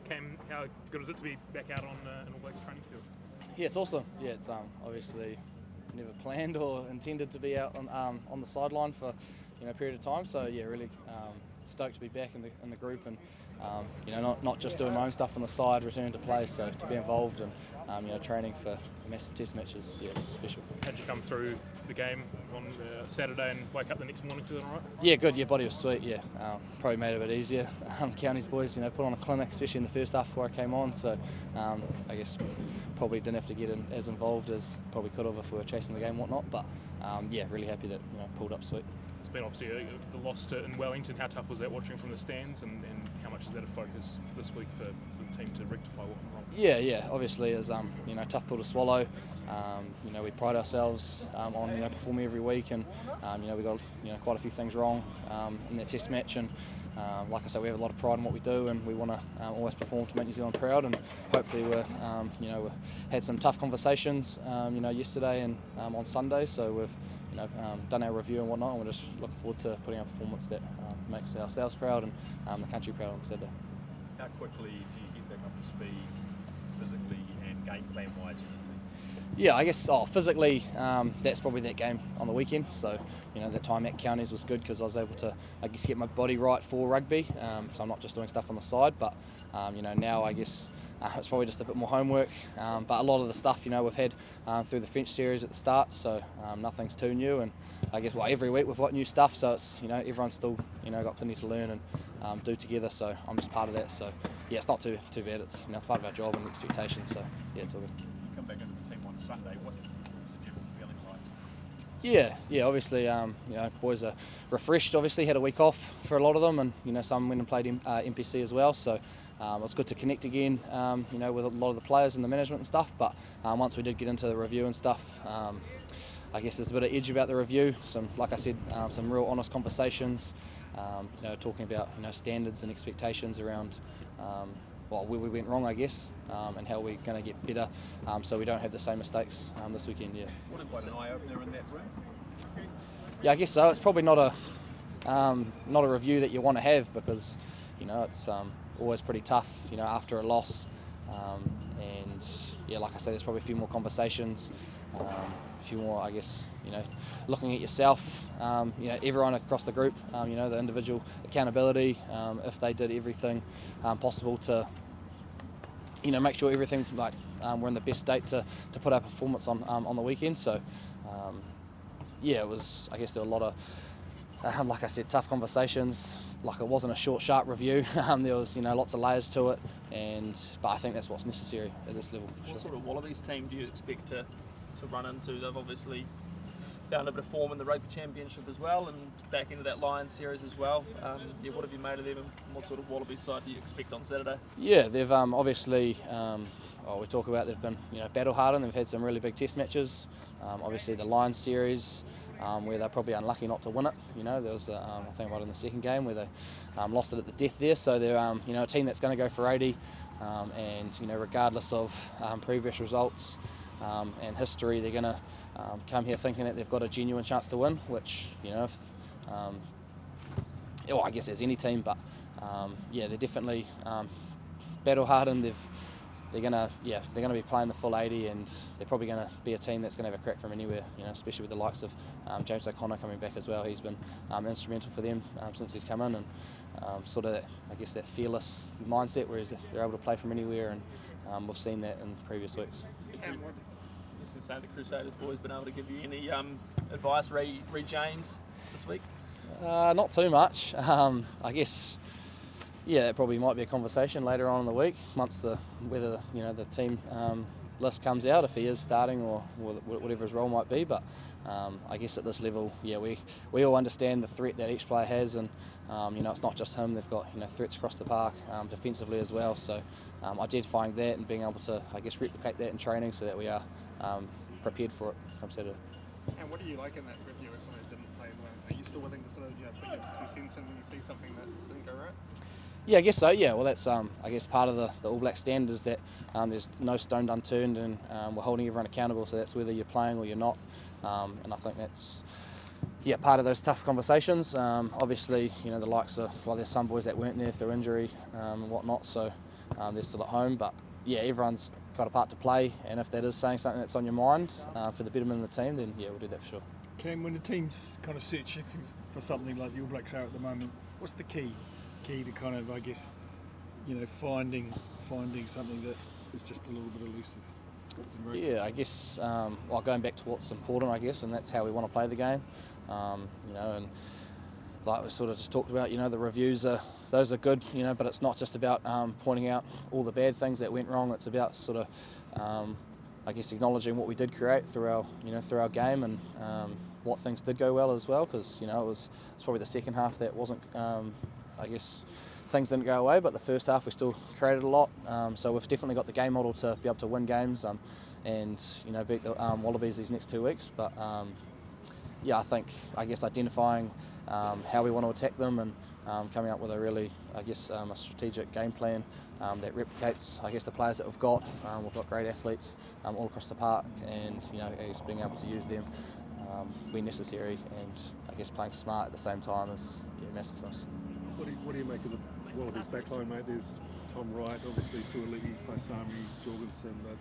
Cam, how good is it to be back out on an All Blacks training field? Yeah, it's awesome. Yeah, it's obviously never planned or intended to be out on the sideline for a period of time. So yeah, really stoked to be back in the group and not just doing my own stuff on the side, returning to play. So to be involved and training for a massive test matches, yeah, it's special. How'd you come through the game on Saturday and wake up the next morning feeling all right? Yeah, good. Yeah, body was sweet. Yeah, probably made it a bit easier. Counties boys, put on a clinic, especially in the first half before I came on. So I guess probably didn't have to get as involved as probably could have if we were chasing the game and whatnot. But yeah, really happy that pulled up sweet. It's been obviously the loss in Wellington. How tough was that watching from the stands, and how much is that a focus this week for the team to rectify what went wrong? Yeah. Obviously, it's tough pill to swallow. We pride ourselves on performing every week, and we got quite a few things wrong in that test match. And like I said, we have a lot of pride in what we do, and we want to always perform to make New Zealand proud. And hopefully, we had some tough conversations, yesterday and on Sunday. So we've done our review and whatnot, and we're just looking forward to putting out a performance that makes ourselves proud and the country proud on Saturday. How quickly do you get back up to speed physically and game plan wise? Yeah, I guess physically that's probably that game on the weekend. So that time at Counties was good because I was able to get my body right for rugby. So I'm not just doing stuff on the side, but now I guess it's probably just a bit more homework. But a lot of the stuff we've had through the French series at the start, so nothing's too new. And I guess every week we've got new stuff, so it's everyone's still got plenty to learn and do together. So I'm just part of that. So yeah, it's not too bad. It's it's part of our job and the expectations. So yeah, it's all good. Come back into the team on Sunday. What's the general feeling like? Yeah. Obviously, boys are refreshed. Obviously, had a week off for a lot of them, and some went and played NPC as well. So it was good to connect again, with a lot of the players and the management and stuff. But once we did get into the review and stuff, I guess there's a bit of edge about the review. Like I said, some real honest conversations. Talking about standards and expectations around. Where we went wrong, I guess, and how we're going to get better, so we don't have the same mistakes this weekend. Yeah. What about an eye opener in that room? Yeah, I guess so. It's probably not a review that you want to have because it's always pretty tough after a loss, and yeah, like I said, there's probably a few more conversations, a few more, I guess, looking at yourself, everyone across the group, the individual accountability, if they did everything possible to, make sure everything we're in the best state to put our performance on the weekend. So yeah, it was, I guess there were a lot of, like I said, tough conversations. Like it wasn't a short, sharp review. There was, lots of layers to it, but I think that's what's necessary at this level. What sort of Wallabies team do you expect to run into? They've obviously found a bit of form in the Rugby Championship as well, and back into that Lions series as well. What have you made of them, and what sort of Wallabies side do you expect on Saturday? Yeah, they've obviously, we talk about they've been battle hardened. They've had some really big test matches. Obviously the Lions series, where they're probably unlucky not to win it. There was I think in the second game where they lost it at the death there. So they're a team that's going to go for 80, and regardless of previous results and history, they're going to come here thinking that they've got a genuine chance to win. Which I guess as any team, but they're definitely battle hardened. They're gonna be playing the full 80, and they're probably going to be a team that's going to have a crack from anywhere. Especially with the likes of James O'Connor coming back as well. He's been instrumental for them since he's come in, and sort of that fearless mindset, whereas they're able to play from anywhere, and we've seen that in previous weeks. The Crusaders boys been able to give you any advice, re James, this week? Not too much. I guess. Yeah, that probably might be a conversation later on in the week, once whether the team list comes out, if he is starting or whatever his role might be. But I guess at this level, yeah, we all understand the threat that each player has, and it's not just him. They've got threats across the park defensively as well. So identifying that and being able to, I guess, replicate that in training so that we are prepared for it come Saturday. And what do you like in that review if somebody didn't play well? Are you still willing to sort of put your 2 cents in when you see something that didn't go right? Yeah, I guess so. Yeah, well, that's I guess part of the All Black standard is that there's no stone unturned, and we're holding everyone accountable. So that's whether you're playing or you're not, and I think that's part of those tough conversations. Obviously, the likes of there's some boys that weren't there through injury and whatnot. So they're still at home. But yeah, everyone's got a part to play, and if that is saying something that's on your mind for the betterment of the team, then yeah, we'll do that for sure. Cam, when the team's kind of searching for something like the All Blacks are at the moment, what's the key to kind of, I guess, finding something that is just a little bit elusive? Yeah, I guess, going back to what's important, I guess, and that's how we want to play the game, and like we sort of just talked about, the reviews those are good, but it's not just about pointing out all the bad things that went wrong. It's about sort of, I guess, acknowledging what we did create through our game and what things did go well as well, because it's probably the second half that wasn't, I guess, things didn't go away, but the first half we still created a lot. So we've definitely got the game model to be able to win games and beat the Wallabies these next 2 weeks. But I guess identifying how we want to attack them and coming up with a really, a strategic game plan that replicates, the players that we've got. We've got great athletes all across the park, and being able to use them when necessary, and playing smart at the same time is massive for us. What do you make of the Wallabies backline, mate? There's Tom Wright, obviously Suoliti, Paisami, Jorgensen, but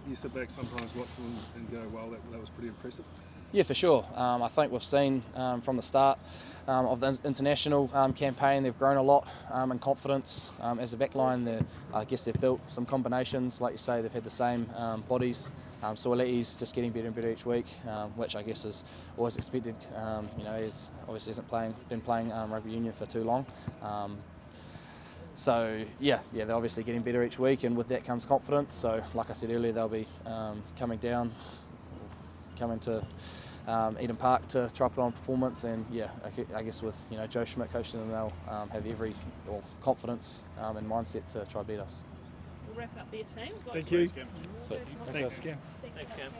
you sit back sometimes watch them and go, well, that was pretty impressive. Yeah, for sure. I think we've seen from the start of the international campaign, they've grown a lot in confidence as a backline. They've built some combinations, like you say, they've had the same bodies. Suoliti's just getting better and better each week, which I guess is always expected. He's obviously been playing rugby union for too long. They're obviously getting better each week, and with that comes confidence. So, like I said earlier, they'll be coming to Eden Park to try put on performance, and I guess with Joe Schmidt coaching them, they'll have every confidence and mindset to try beat us. We'll wrap up there, team. Thank you. Sweet. Thanks, Cam. Thanks, Cam.